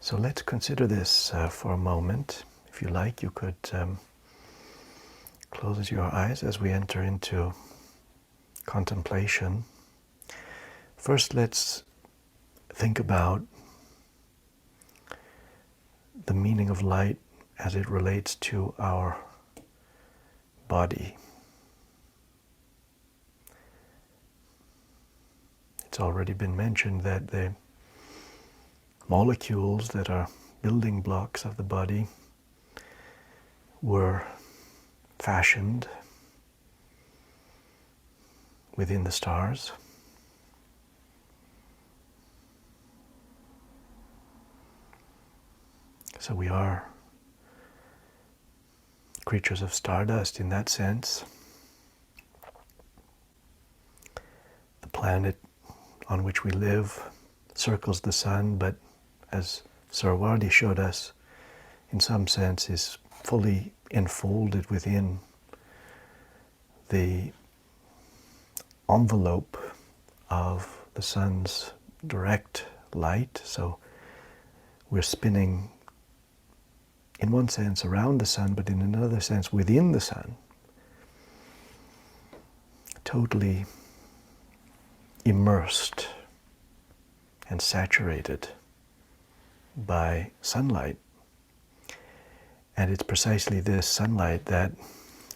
So let's consider this for a moment. If you like, you could close your eyes as we enter into contemplation. First, let's think about the meaning of light as it relates to our body. It's already been mentioned that the molecules that are building blocks of the body were fashioned within the stars. So we are creatures of stardust in that sense. The planet on which we live circles the sun, but as Sarwardi showed us, in some sense is fully enfolded within the envelope of the sun's direct light. So we're spinning in one sense around the sun, but in another sense within the sun, totally immersed and saturated by sunlight. And it's precisely this sunlight that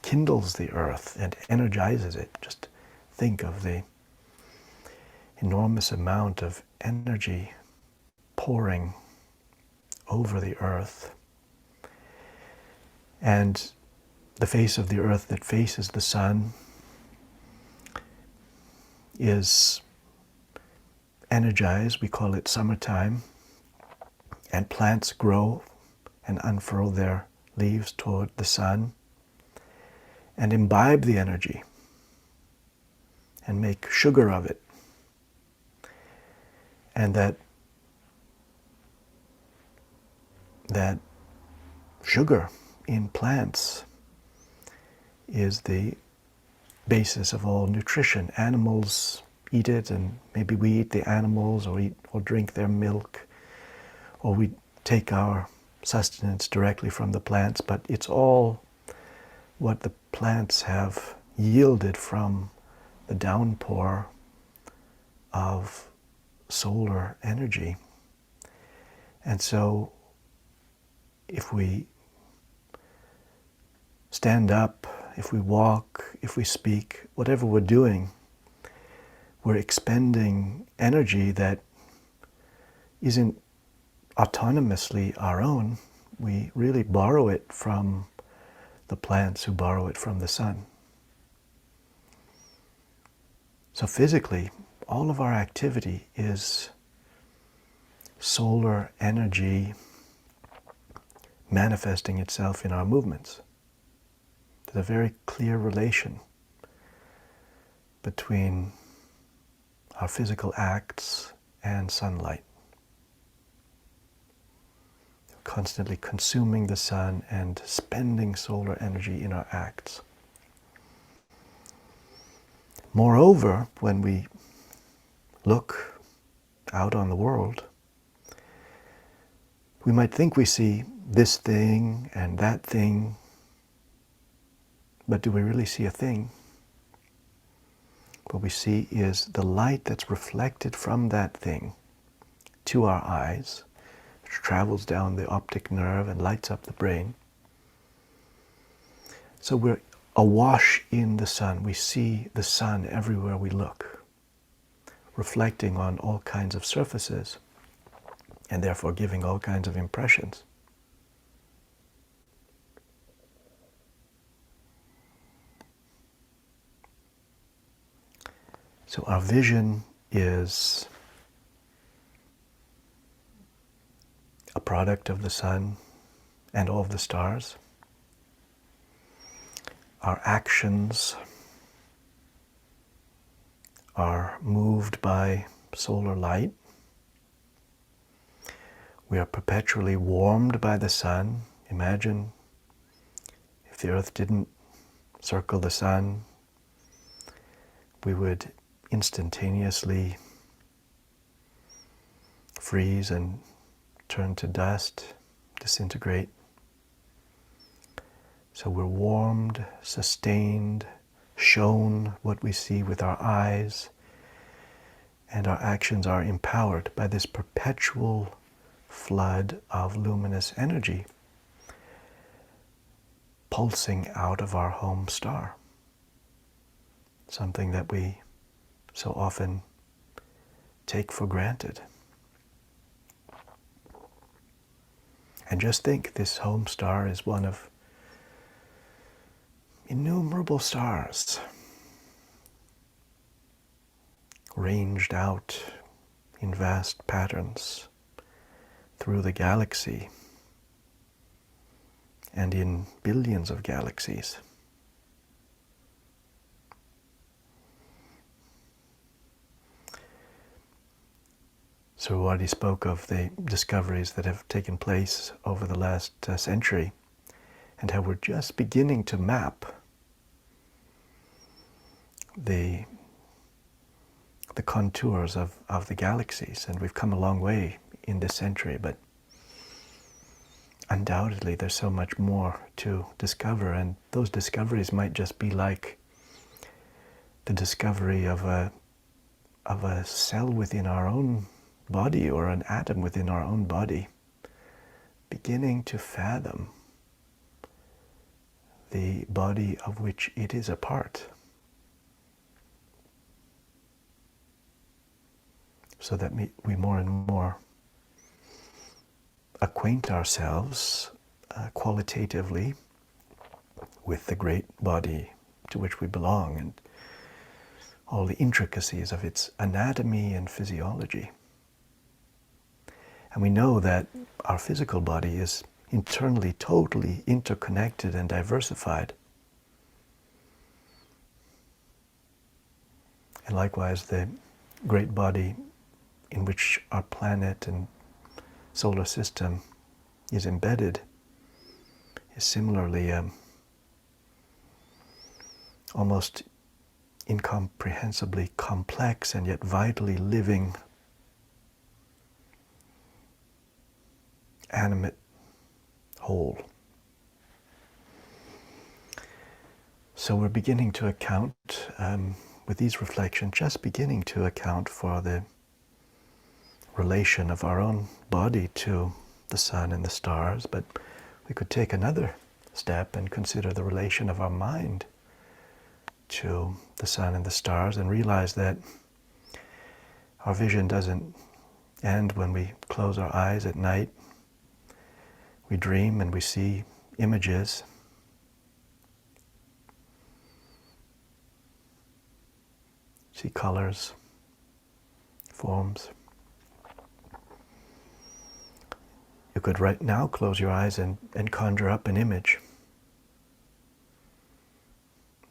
kindles the earth and energizes it. Just think of the enormous amount of energy pouring over the earth. And the face of the earth that faces the sun is energized, we call it summertime, and plants grow and unfurl their leaves toward the sun and imbibe the energy and make sugar of it. And that sugar in plants is the basis of all nutrition. Animals eat it, and maybe we eat the animals or drink their milk, or we take our sustenance directly from the plants, but it's all what the plants have yielded from the downpour of solar energy. And so if we stand up, if we walk, if we speak, whatever we're doing, we're expending energy that isn't autonomously our own. We really borrow it from the plants who borrow it from the sun. So physically, all of our activity is solar energy manifesting itself in our movements. There's a very clear relation between our physical acts and sunlight. Constantly consuming the sun and spending solar energy in our acts. Moreover, when we look out on the world, we might think we see this thing and that thing, but do we really see a thing? What we see is the light that's reflected from that thing to our eyes, which travels down the optic nerve and lights up the brain. So we're awash in the sun. We see the sun everywhere we look, reflecting on all kinds of surfaces, and therefore giving all kinds of impressions. So our vision is a product of the sun and all of the stars. Our actions are moved by solar light. We are perpetually warmed by the sun. Imagine if the earth didn't circle the sun, we would instantaneously freeze and turn to dust, disintegrate. So we're warmed, sustained, shown what we see with our eyes, and our actions are empowered by this perpetual flood of luminous energy pulsing out of our home star, something that we so often take for granted. And just think, this home star is one of innumerable stars ranged out in vast patterns through the galaxy and in billions of galaxies. So we already spoke of the discoveries that have taken place over the last century, and how we're just beginning to map the contours of the galaxies. And we've come a long way in this century, but undoubtedly there's so much more to discover, and those discoveries might just be like the discovery of a cell within our own body, or an atom within our own body, beginning to fathom the body of which it is a part, so that we more and more acquaint ourselves qualitatively with the great body to which we belong, and all the intricacies of its anatomy and physiology. And we know that our physical body is internally totally interconnected and diversified. And likewise, the great body in which our planet and solar system is embedded is similarly almost incomprehensibly complex and yet vitally living, animate whole. So we're beginning to account, with these reflections, just beginning to account for the relation of our own body to the sun and the stars, but we could take another step and consider the relation of our mind to the sun and the stars, and realize that our vision doesn't end when we close our eyes at night. We dream and we see images. See colors, forms. You could right now close your eyes and conjure up an image.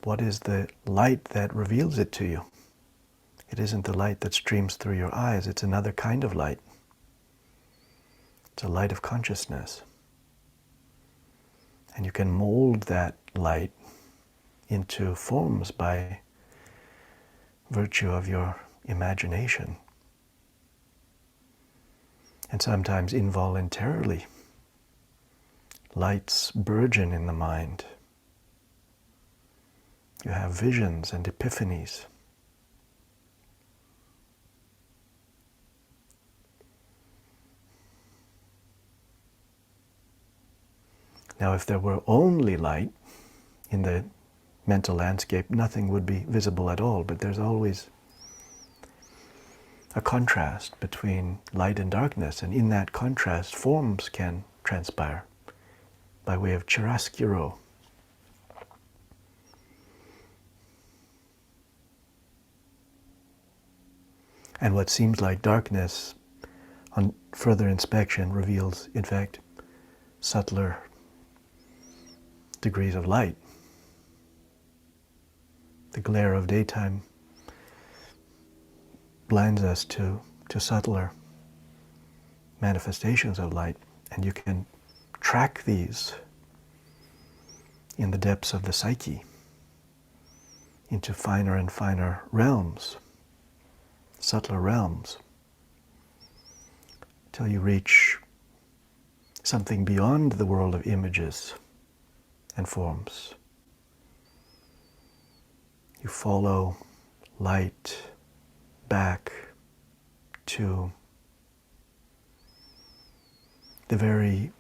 What is the light that reveals it to you? It isn't the light that streams through your eyes, it's another kind of light. It's a light of consciousness. And you can mold that light into forms by virtue of your imagination. And sometimes involuntarily, lights burgeon in the mind. You have visions and epiphanies. Now, if there were only light in the mental landscape, nothing would be visible at all, but there's always a contrast between light and darkness, and in that contrast, forms can transpire by way of chiaroscuro. And what seems like darkness, on further inspection, reveals, in fact, subtler degrees of light. The glare of daytime blinds us to subtler manifestations of light, and you can track these in the depths of the psyche into finer and finer realms, subtler realms, till you reach something beyond the world of images and forms. You follow light back to the very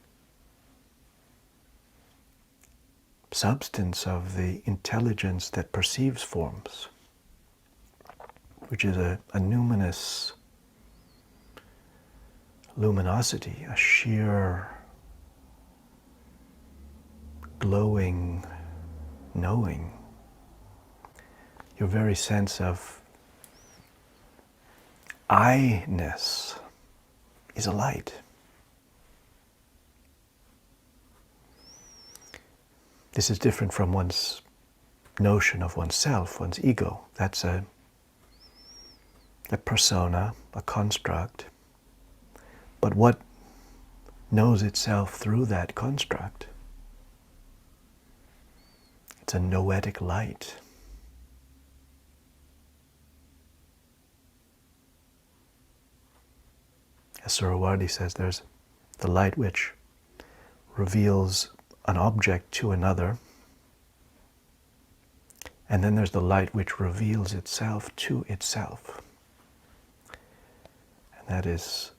substance of the intelligence that perceives forms, which is a numinous luminosity, a sheer glowing knowing. Your very sense of I-ness is a light. This is different from one's notion of oneself, one's ego. That's a persona, a construct. But what knows itself through that construct? It's a noetic light. As Surawadi says, there's the light which reveals an object to another, and then there's the light which reveals itself to itself. And that is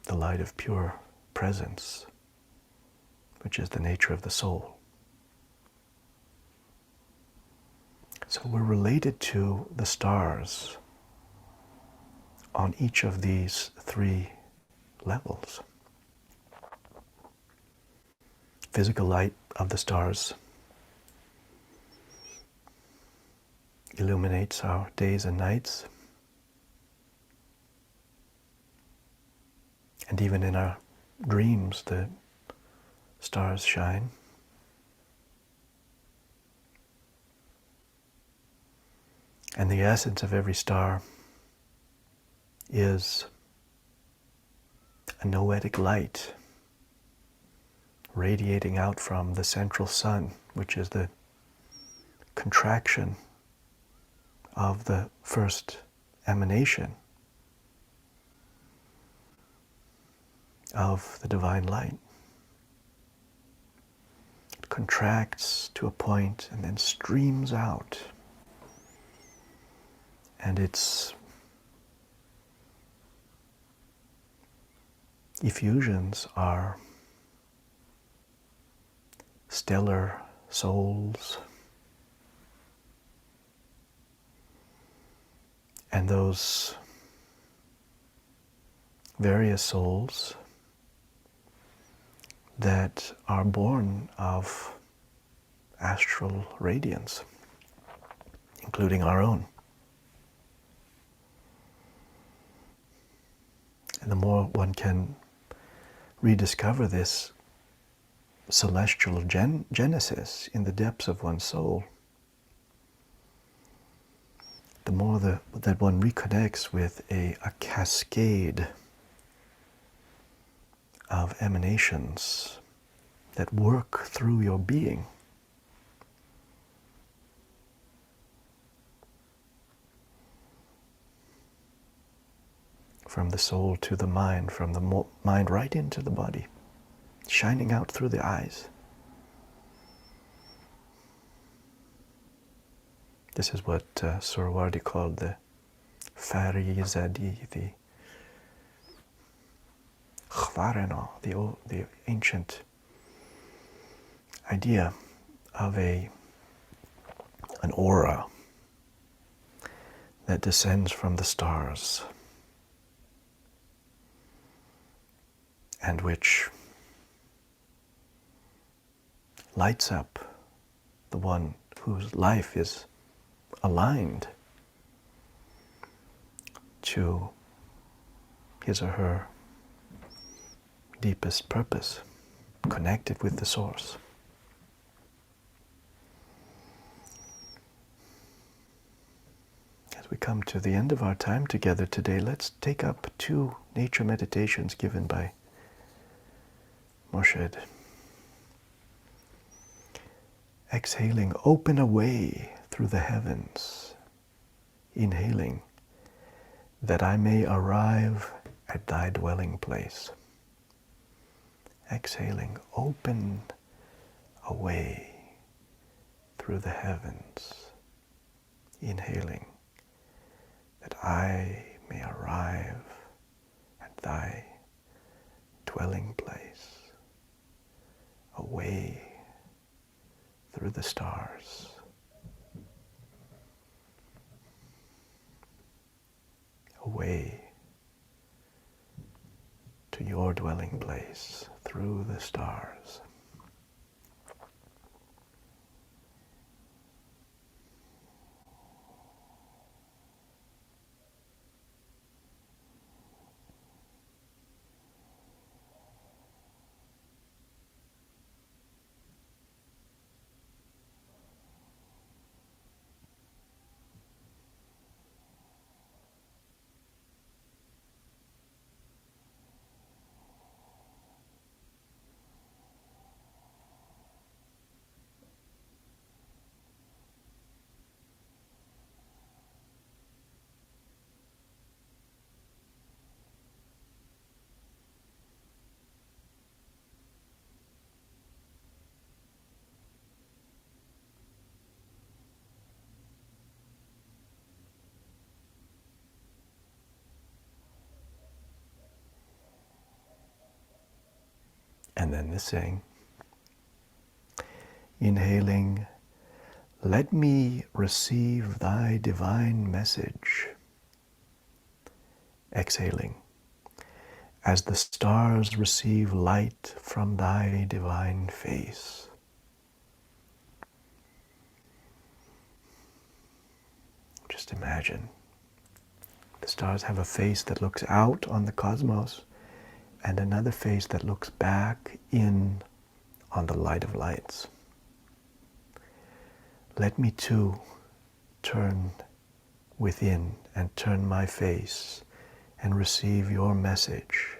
the light of pure presence, which is the nature of the soul. So we're related to the stars on each of these three levels. Physical light of the stars illuminates our days and nights. And even in our dreams, the stars shine. And the essence of every star is a noetic light radiating out from the central sun, which is the contraction of the first emanation of the divine light. It contracts to a point and then streams out. And its effusions are stellar souls, and those various souls that are born of astral radiance, including our own. And the more one can rediscover this celestial genesis in the depths of one's soul, the more that one reconnects with a cascade of emanations that work through your being. From the soul to the mind, from the mind right into the body, shining out through the eyes. This is what Surawadi called the Pir Zia, the Khvareno, the ancient idea of an aura that descends from the stars and which lights up the one whose life is aligned to his or her deepest purpose, connected with the source. As we come to the end of our time together today, let's take up 2 nature meditations given by Moshed. Exhaling, open a way through the heavens. Inhaling, that I may arrive at thy dwelling place. Exhaling, open a way through the heavens. Inhaling, that I may arrive at thy dwelling place, a way through the stars, a way to your dwelling place through the stars. And then the saying, inhaling, let me receive thy divine message. Exhaling, as the stars receive light from thy divine face. Just imagine, the stars have a face that looks out on the cosmos and another face that looks back in on the light of lights. Let me too turn within and turn my face and receive your message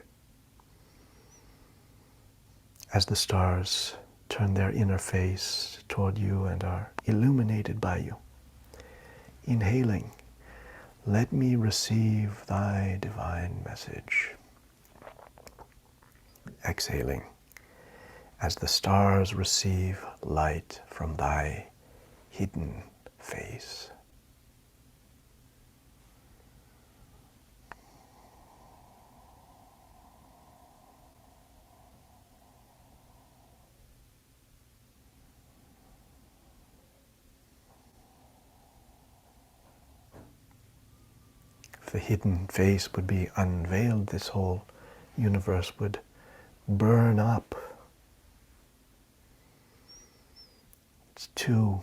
as the stars turn their inner face toward you and are illuminated by you. Inhaling, let me receive thy divine message. Exhaling, as the stars receive light from thy hidden face. If the hidden face would be unveiled, this whole universe would burn up. It's too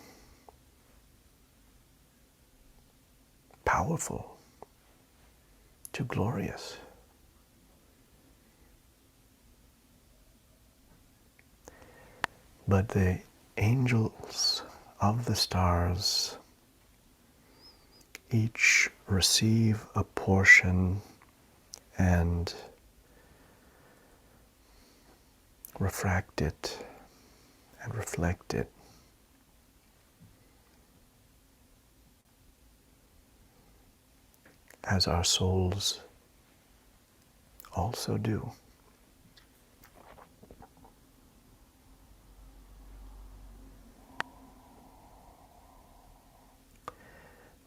powerful, too glorious. But the angels of the stars each receive a portion and refract it and reflect it. As our souls also do.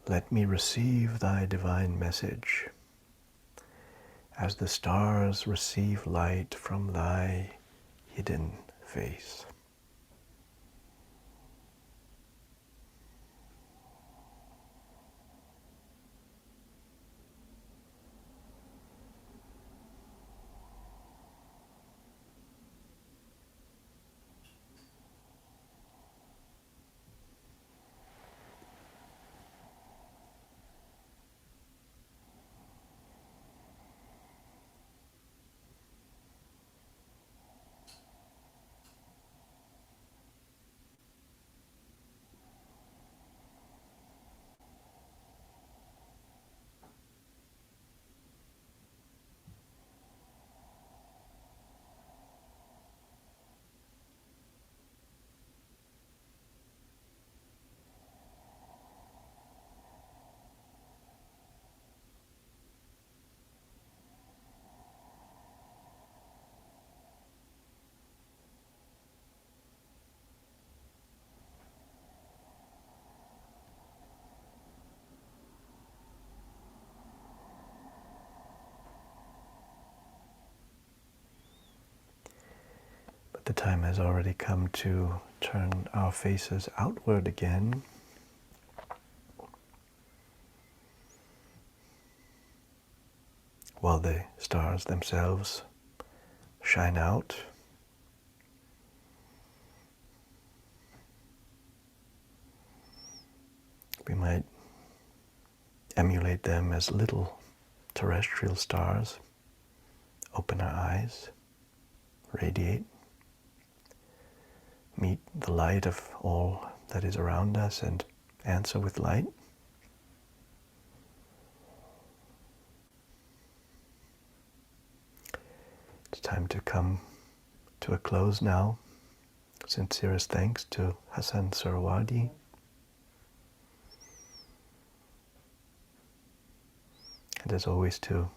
Let me receive thy divine message as the stars receive light from thy hidden face. The time has already come to turn our faces outward again. While the stars themselves shine out. We might emulate them as little terrestrial stars, open our eyes, radiate, meet the light of all that is around us and answer with light. It's time to come to a close now. Sincerest thanks to Hassan Surawadi. And as always to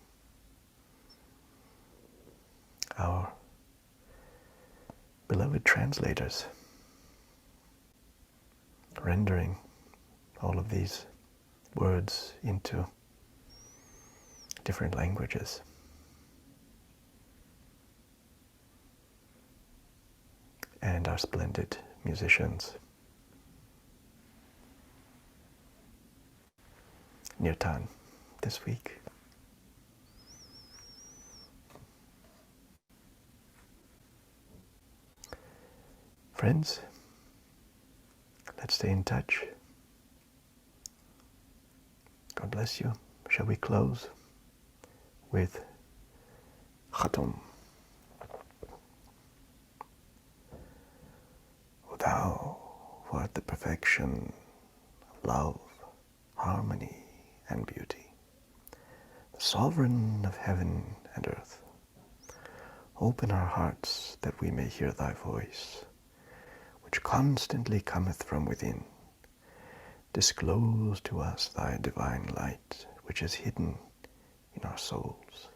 our beloved translators, rendering all of these words into different languages. And our splendid musicians. Nirtan this week. Friends, let's stay in touch. God bless you. Shall we close with Khatum? O thou who art the perfection of love, harmony, and beauty, the sovereign of heaven and earth, open our hearts that we may hear thy voice, which constantly cometh from within. Disclose to us thy divine light, which is hidden in our souls,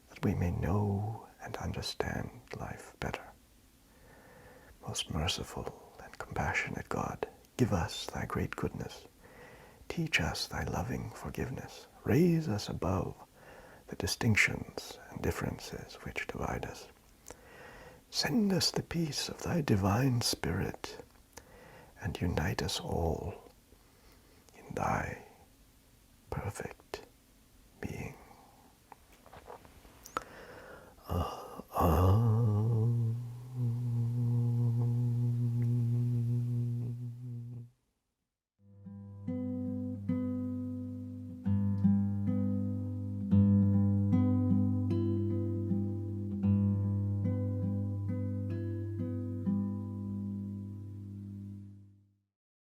that we may know and understand life better. Most merciful and compassionate God, give us thy great goodness. Teach us thy loving forgiveness. Raise us above the distinctions and differences which divide us. Send us the peace of thy divine Spirit, and unite us all in thy perfect